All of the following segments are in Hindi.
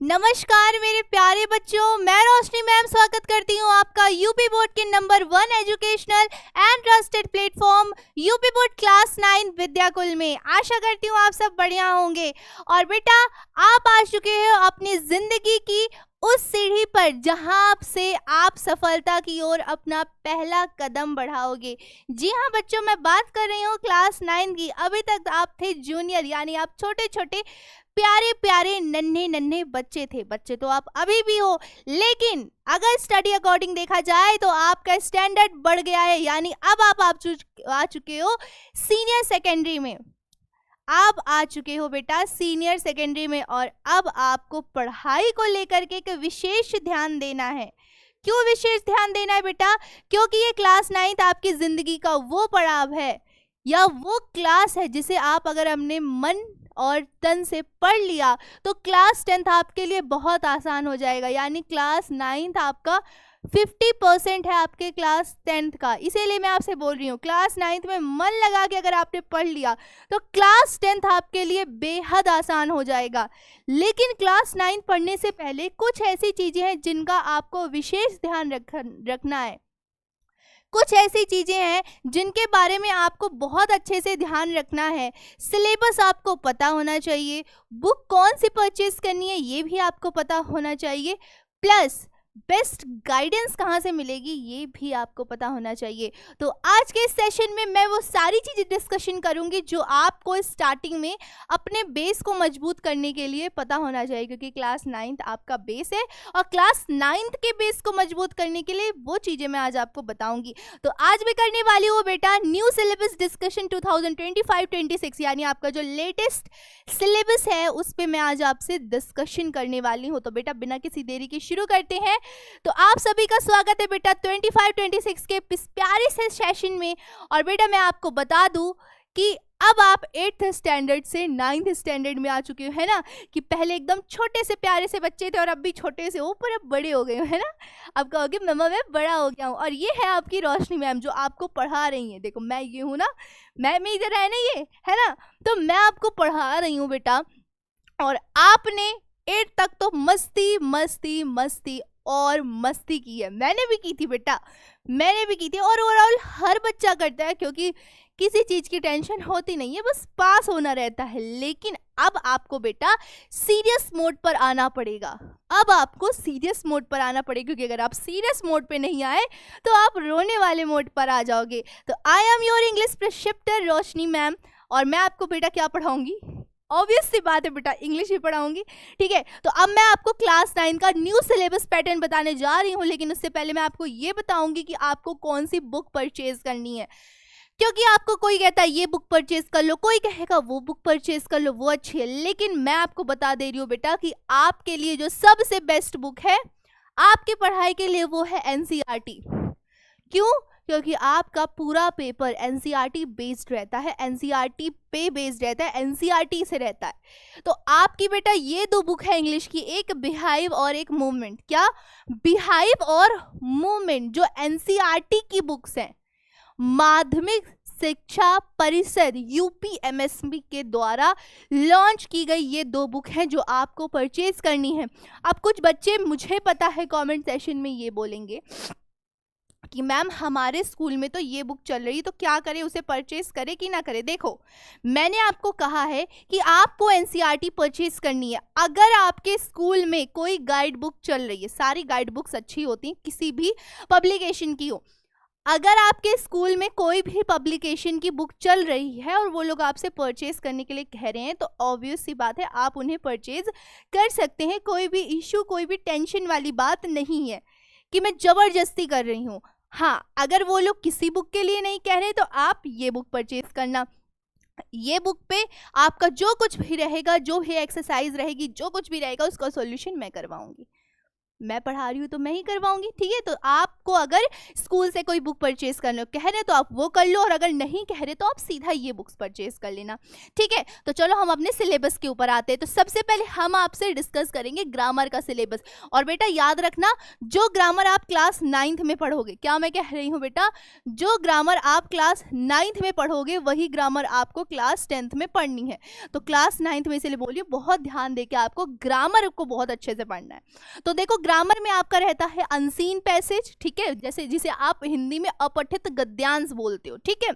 नमस्कार मेरे प्यारे बच्चों, मैं रोशनी मैम स्वागत करती हूँ आपका यूपी बोर्ड के number 1 educational and trusted platform UP board class 9 Vidyakul में। आशा करती हूँ आप सब बढ़िया होंगे। और बेटा, आप आ चुके हो अपनी जिंदगी की उस सीढ़ी पर जहां से आप सफलता की ओर अपना पहला कदम बढ़ाओगे। जी हाँ बच्चों, मैं बात कर रही हूँ क्लास 9 की। अभी तक आप थे जूनियर, यानी आप छोटे छोटे प्यारे प्यारे नन्हे नन्हे बच्चे तो आप अभी भी हो, लेकिन अगर स्टडी अकॉर्डिंग देखा जाए तो आपका स्टैंडर्ड बढ़ गया है। यानी अब आप आ चुके हो सीनियर सेकेंडरी में। आप आ चुके हो बेटा सीनियर सेकेंडरी में, और अब आपको पढ़ाई को लेकर के एक विशेष ध्यान देना है। क्यों विशेष ध्यान देना है बेटा? क्योंकि ये क्लास 9 आपकी जिंदगी का वो पड़ाव है या वो क्लास है जिसे आप अगर अपने मन और तन से पढ़ लिया तो क्लास 10th आपके लिए बहुत आसान हो जाएगा। यानी क्लास 9th आपका 50% है आपके क्लास 10th का। इसीलिए मैं आपसे बोल रही हूँ, क्लास 9th में मन लगा के अगर आपने पढ़ लिया तो क्लास 10th आपके लिए बेहद आसान हो जाएगा। लेकिन क्लास 9 पढ़ने से पहले कुछ ऐसी चीजें हैं जिनका आपको विशेष ध्यान रखना है। कुछ ऐसी चीजें हैं जिनके बारे में आपको बहुत अच्छे से ध्यान रखना है। सिलेबस आपको पता होना चाहिए, बुक कौन सी परचेज करनी है ये भी आपको पता होना चाहिए, प्लस बेस्ट गाइडेंस कहाँ से मिलेगी ये भी आपको पता होना चाहिए। तो आज के इस सेशन में मैं वो सारी चीज़ें डिस्कशन करूंगी जो आपको स्टार्टिंग में अपने बेस को मजबूत करने के लिए पता होना चाहिए, क्योंकि क्लास 9th आपका बेस है और क्लास 9th के बेस को मजबूत करने के लिए वो चीज़ें मैं आज आपको बताऊंगी। तो आज मैं करने वाली हूँ बेटा न्यू सिलेबस डिस्कशन 2025-26, यानी आपका जो लेटेस्ट सिलेबस है उस पर मैं आज आपसे डिस्कशन करने वाली हूँ। तो बेटा बिना किसी देरी के शुरू करते हैं। तो आप सभी का स्वागत है बेटा 25-26 के इस प्यारे से सेशन में। और बेटा मैं आपको बता दूं कि अब आप 8th स्टैंडर्ड से 9th स्टैंडर्ड में आ चुके हो, है ना। कि पहले एकदम छोटे से प्यारे से बच्चे थे और अब भी छोटे से हो, पर अब बड़े हो गए हो, है ना। अब कहोगे मम्मा मैं बड़ा हो गया हूँ। और ये है आपकी रोशनी मैम जो आपको पढ़ा रही है। देखो मैं ये हूँ ना, मैम इधर है ना, ये है ना। तो मैं आपको पढ़ा रही हूँ बेटा, और आपने 8 तक तो मस्ती मस्ती मस्ती और मस्ती की है। मैंने भी की थी बेटा, मैंने भी की थी, और ओवरऑल हर बच्चा करता है, क्योंकि किसी चीज की टेंशन होती नहीं है, बस पास होना रहता है। लेकिन अब आपको बेटा सीरियस मोड पर आना पड़ेगा। अब आपको सीरियस मोड पर आना पड़ेगा, क्योंकि अगर आप सीरियस मोड पे नहीं आए तो आप रोने वाले मोड पर आ जाओगे। तो I am your English prescriptor Roshni ma'am, और मैं आपको बेटा क्या पढ़ाऊंगी? ऑब्वियस सी बात है बेटा, इंग्लिश ही पढ़ाऊंगी। ठीक है, तो अब मैं आपको क्लास 9 का न्यू सिलेबस पैटर्न बताने जा रही हूँ, लेकिन उससे पहले मैं आपको ये बताऊंगी कि आपको कौन सी बुक परचेज करनी है। क्योंकि आपको कोई कहता है ये बुक परचेज कर लो, कोई कहेगा वो बुक परचेज कर लो, वो अच्छी है। लेकिन मैं आपको बता दे रही हूँ बेटा कि आपके लिए जो सबसे बेस्ट बुक है आपकी पढ़ाई के लिए वो है एनसीईआरटी। क्यों? क्योंकि आपका पूरा पेपर एनसीईआरटी बेस्ड रहता है, एनसीईआरटी पे बेस्ड रहता है, एनसीईआरटी से रहता है। तो आपकी बेटा ये दो बुक है इंग्लिश की, एक बिहाइव और एक मूवमेंट। क्या? बिहाइव और मूवमेंट, जो एनसीईआरटी की बुक्स हैं, माध्यमिक शिक्षा परिषद यूपीएमएसबी के द्वारा लॉन्च की गई ये दो बुक हैं जो आपको परचेज करनी है। अब कुछ बच्चे मुझे पता है कमेंट सेशन में ये बोलेंगे कि मैम हमारे स्कूल में तो ये बुक चल रही, तो क्या करें, उसे परचेज करें कि ना करें। देखो मैंने आपको कहा है कि आपको एनसीईआरटी परचेज करनी है। अगर आपके स्कूल में कोई गाइड बुक चल रही है, सारी गाइड बुक्स अच्छी होती हैं किसी भी पब्लिकेशन की हो, अगर आपके स्कूल में कोई भी पब्लिकेशन की बुक चल रही है और वो लोग आपसे परचेज करने के लिए कह रहे हैं, तो ऑब्वियस सी बात है आप उन्हें परचेज कर सकते हैं। कोई भी इश्यू, कोई भी टेंशन वाली बात नहीं है कि मैं जबरदस्ती कर रही हूँ। हाँ, अगर वो लोग किसी बुक के लिए नहीं कह रहे तो आप ये बुक परचेज करना। ये बुक पे आपका जो कुछ भी रहेगा, जो भी एक्सरसाइज रहेगी, जो कुछ भी रहेगा उसका सॉल्यूशन मैं करवाऊंगी। मैं पढ़ा रही हूँ तो मैं ही करवाऊंगी, ठीक है। तो आपको अगर स्कूल से कोई बुक परचेज करने कह रहे तो आप वो कर लो, और अगर नहीं कह रहे तो आप सीधा ये बुक्स परचेज कर लेना, ठीक है। तो चलो हम अपने सिलेबस के ऊपर आते हैं। तो सबसे पहले हम आपसे डिस्कस करेंगे ग्रामर का सिलेबस। और बेटा याद रखना, जो ग्रामर आप क्लास 9th में पढ़ोगे, क्या मैं कह रही हूँ बेटा, जो ग्रामर आप क्लास 9th में पढ़ोगे वही ग्रामर आपको क्लास 10th में पढ़नी है। तो क्लास 9th में इसलिए बोलिए बहुत ध्यान दे के आपको ग्रामर को बहुत अच्छे से पढ़ना है। तो देखो ग्रामर में आपका रहता है अनसीन पैसेज, ठीक है, जैसे जिसे आप हिंदी में अपठित गद्यांश बोलते हो, ठीक है।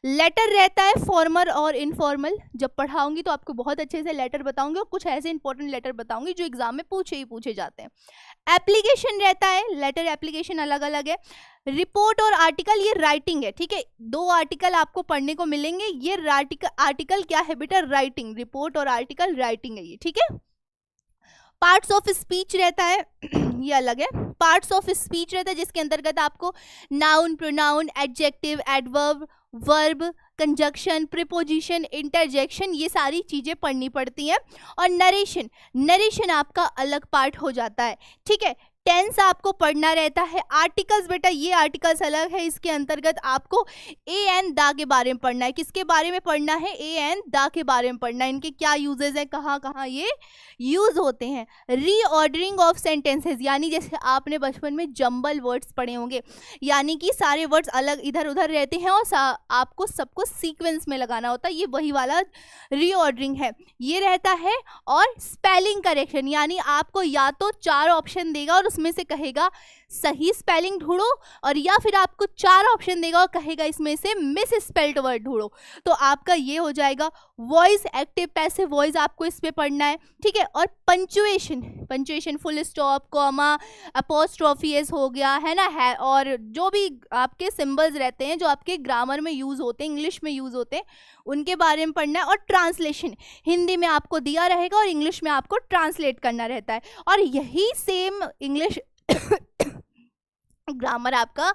लेटर रहता है फॉर्मल और इनफॉर्मल। जब पढ़ाऊंगी तो आपको बहुत अच्छे से लेटर बताऊंगी और कुछ ऐसे इंपॉर्टेंट लेटर बताऊंगी जो एग्जाम में पूछे जाते हैं। एप्लीकेशन रहता है, लेटर एप्लीकेशन अलग अलग है। रिपोर्ट और आर्टिकल ये राइटिंग है, ठीक है, 2 आर्टिकल आपको पढ़ने को मिलेंगे। ये आर्टिकल क्या है बेटा, राइटिंग। रिपोर्ट और आर्टिकल राइटिंग है ये, ठीक है। पार्ट्स ऑफ स्पीच रहता है ये अलग है। पार्ट्स ऑफ स्पीच रहता है जिसके अंतर्गत आपको noun, pronoun, adjective, adverb, verb, conjunction, preposition, interjection, ये सारी चीजें पढ़नी पड़ती हैं। और नरेशन आपका अलग पार्ट हो जाता है, ठीक है। टेंस आपको पढ़ना रहता है। आर्टिकल्स बेटा ये आर्टिकल्स अलग है, इसके अंतर्गत आपको ए एंड दा के बारे में पढ़ना है। किसके बारे में पढ़ना है, ए एंड दा के बारे में पढ़ना है। इनके क्या यूजेस हैं, कहाँ कहाँ ये यूज होते हैं। रीऑर्डरिंग ऑफ सेंटेंसेस, यानी जैसे आपने बचपन में जंबल वर्ड्स पढ़े होंगे, यानी कि सारे वर्ड्स अलग इधर उधर रहते हैं और आपको सबको सीक्वेंस में लगाना होता है, ये वही वाला रीऑर्डरिंग है, ये रहता है। और स्पेलिंग करेक्शन, यानी आपको या तो 4 ऑप्शन देगा और उसमें से कहेगा सही स्पेलिंग ढूंढो, और या फिर आपको 4 ऑप्शन देगा और कहेगा इसमें से मिस स्पेल्ड वर्ड ढूंढो। तो आपका ये हो जाएगा। वॉइस, एक्टिव पैसिव वॉइस आपको इस पे पढ़ना है, ठीक है। और punctuation full stop, comma, apostrophe S हो गया है ना, है, और जो भी आपके सिंबल्स रहते हैं जो आपके ग्रामर में यूज होते हैं, इंग्लिश में यूज होते हैं, उनके बारे में पढ़ना है। और ट्रांसलेशन, हिंदी में आपको दिया रहेगा और इंग्लिश में आपको ट्रांसलेट करना रहता है। और यही सेम इंग्लिश ग्रामर आपका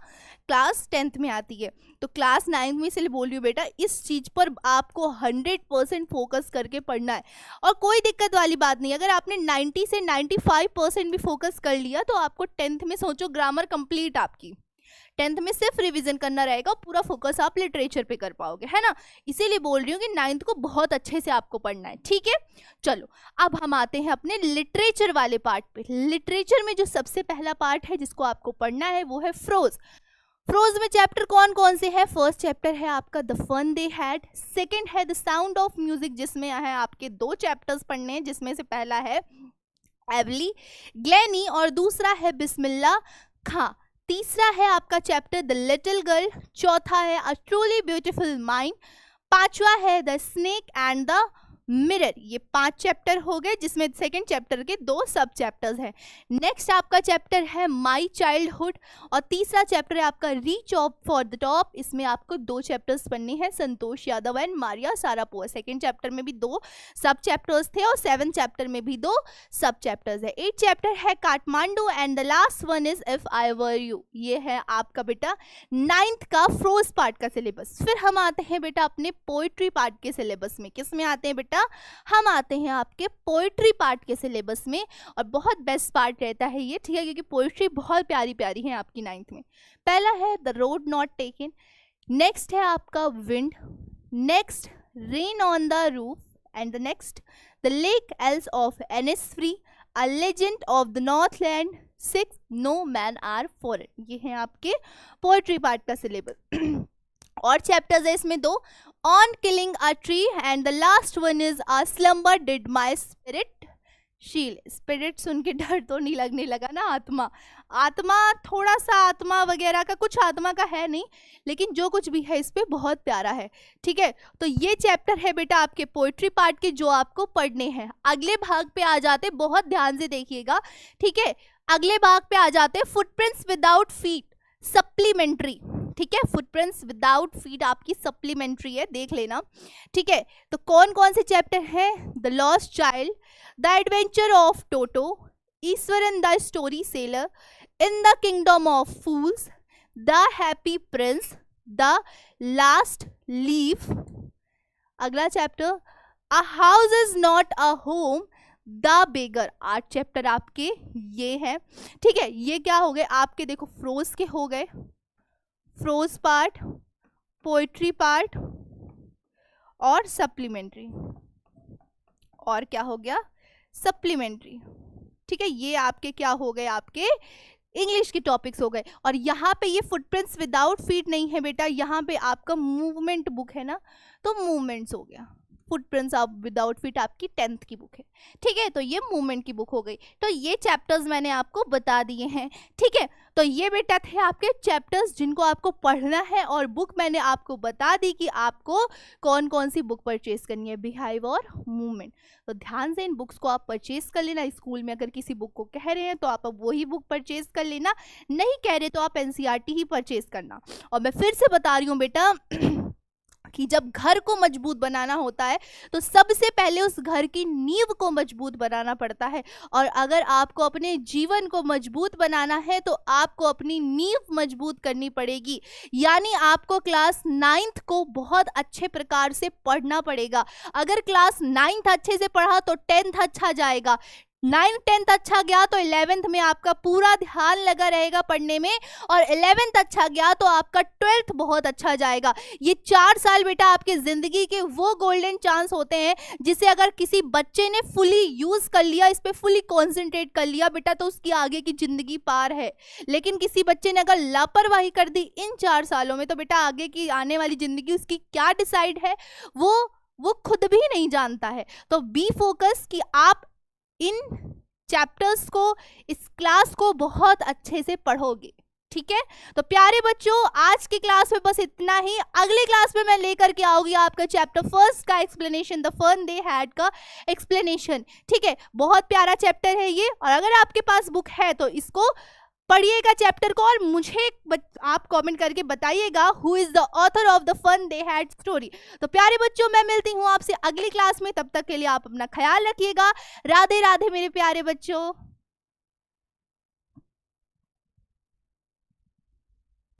क्लास 10th में आती है। तो क्लास 9th में इसलिए बोल रही हूँ बेटा, इस चीज़ पर आपको 100% फोकस करके पढ़ना है। और कोई दिक्कत वाली बात नहीं, अगर आपने 90 से 95% भी फोकस कर लिया तो आपको 10th में सोचो ग्रामर कंप्लीट आपकी। 10th में सिर्फ रिवीजन करना रहेगा, पूरा फोकस आप लिटरेचर पे कर पाओगे, है ना। इसीलिए बोल रही हूँ कि 9th को बहुत अच्छे से आपको पढ़ना है, ठीक है। चलो अब हम आते हैं अपने लिटरेचर वाले पार्ट पे। लिटरेचर में जो सबसे पहला पार्ट है जिसको आपको पढ़ना है वो है फ्रोज। फ्रोज में चैप्टर कौन कौन से हैं? फर्स्ट चैप्टर है आपका the fun they had, second है द साउंड ऑफ म्यूजिक जिसमें है आपके 2 चैप्टर्स पढ़ने हैं, जिसमें से पहला है एवली ग्लैनी और दूसरा है बिस्मिल्लाह खां। तीसरा है आपका चैप्टर द लिटिल गर्ल, चौथा है अ ट्रूली ब्यूटीफुल माइंड, पांचवा है the snake and the mirror. ये 5 चैप्टर हो गए जिसमें सेकंड चैप्टर के 2 सब चैप्टर्स हैं। नेक्स्ट आपका चैप्टर है माई चाइल्डहुड और तीसरा चैप्टर है आपका reach of for the top. इसमें आपको 2 चैप्टर्स पढ़ने हैं, Santosh Yadav and Maria Sharapova. Second chapter में भी 2 सब चैप्टर्स थे और 7th चैप्टर में भी 2 सब चैप्टर्स है। 8th चैप्टर है Kathmandu and the last one is if I were you. ये है आपका बेटा 9th का फ्रोज पार्ट का सिलेबस। फिर हम आते हैं बेटा अपने पोइट्री पार्ट के सिलेबस में। किस में आते हैं बेटा? हम आते हैं आपके पोएट्री पार्ट के सिलेबस में, और बहुत बेस्ट पार्ट रहता है ये, ठीक है, क्योंकि पोएट्री बहुत प्यारी प्यारी है आपकी 9th में। पहला है the road not taken, next है आपका wind, next rain on the roof and the next the lake एल्स of Innisfree, a legend of the northland, 6 no men are foreign. ये है आपके पोएट्री पार्ट का सिलेबस। और चैप्टर्स है इसमें 2, on killing a tree and the last one is a slumber did my spirit seal. Spirit सुन के डर तो नहीं लगने लगा ना? आत्मा थोड़ा सा आत्मा वगैरह का कुछ आत्मा का है नहीं, लेकिन जो कुछ भी है इस पे बहुत प्यारा है, ठीक है। तो ये चैप्टर है बेटा आपके पोएट्री पार्ट के जो आपको पढ़ने हैं। अगले भाग पे आ जाते, बहुत ध्यान से देखिएगा, ठीक है। अगले भाग पे आ जाते फुटप्रिंट्स विदाउट फीट, सप्लीमेंट्री, ठीक है। फुटप्रिंट्स विदाउट फीट आपकी सप्लीमेंट्री है, देख लेना, ठीक है। तो कौन कौन से चैप्टर हैं? The lost child, the adventure of Toto, Iswaran the storyteller, in the kingdom of fools, the happy prince, the last leaf. अगला chapter a house is not a home, the beggar, 8 chapter आपके ये हैं। ठीक है, ये क्या हो गए आपके, देखो फ्रोज के हो गए, फ्रोज पार्ट, पोएट्री पार्ट और सप्लीमेंट्री, और क्या हो गया, सप्लीमेंट्री। ठीक है, ये आपके क्या हो गए, आपके इंग्लिश के टॉपिक्स हो गए। और यहाँ पे ये फुटप्रिंट्स विदाउट फीट नहीं है बेटा, यहाँ पे आपका मूवमेंट बुक है ना, तो मूवमेंट्स हो गया। फुटप्रिंट्स आप विदाउट फीट आपकी 10th की बुक है। ठीक है, तो ये मूवमेंट की बुक हो गई। तो ये चैप्टर्स मैंने आपको बता दिए हैं। ठीक है, तो ये बेटा थे आपके चैप्टर्स जिनको आपको पढ़ना है, और बुक मैंने आपको बता दी कि आपको कौन कौन सी बुक परचेज करनी है, बिहाइव और मूवमेंट। तो ध्यान से इन बुक्स को आप परचेज कर लेना। स्कूल में अगर किसी बुक को कह रहे हैं तो आप वही बुक परचेज कर लेना, नहीं कह रहे तो आप एनसीईआरटी ही परचेज करना। और मैं फिर से बता रही हूँ बेटा कि जब घर को मजबूत बनाना होता है तो सबसे पहले उस घर की नींव को मजबूत बनाना पड़ता है। और अगर आपको अपने जीवन को मजबूत बनाना है तो आपको अपनी नींव मजबूत करनी पड़ेगी, यानी आपको क्लास 9th को बहुत अच्छे प्रकार से पढ़ना पड़ेगा। अगर क्लास 9th अच्छे से पढ़ा तो 10th अच्छा जाएगा, 9th 10th अच्छा गया तो 11th में आपका पूरा ध्यान लगा रहेगा पढ़ने में, और 11th अच्छा गया तो आपका 12th बहुत अच्छा जाएगा। ये 4 साल बेटा आपके जिंदगी के वो गोल्डन चांस होते हैं जिसे अगर किसी बच्चे ने फुली यूज कर लिया, इस पे फुली कॉन्सेंट्रेट कर लिया बेटा, तो उसकी आगे की जिंदगी पार है। लेकिन किसी बच्चे ने अगर लापरवाही कर दी इन 4 सालों में, तो बेटा आगे की आने वाली जिंदगी उसकी क्या डिसाइड है वो खुद भी नहीं जानता है। तो बी फोकस कि आप इन चैप्टर्स को, इस क्लास को बहुत अच्छे से पढ़ोगे। ठीक है, तो प्यारे बच्चों आज की क्लास में बस इतना ही। अगले क्लास में मैं लेकर के आऊंगी आपका चैप्टर 1 का explanation, the fun they had का एक्सप्लेनेशन। ठीक है, बहुत प्यारा चैप्टर है ये, और अगर आपके पास बुक है तो इसको पढ़िएगा चैप्टर को, और मुझे आप कमेंट करके बताइएगा who is the author of the fun they had story. तो प्यारे बच्चों मैं मिलती हूँ आपसे अगली क्लास में, तब तक के लिए आप अपना ख्याल रखिएगा। राधे राधे मेरे प्यारे बच्चों।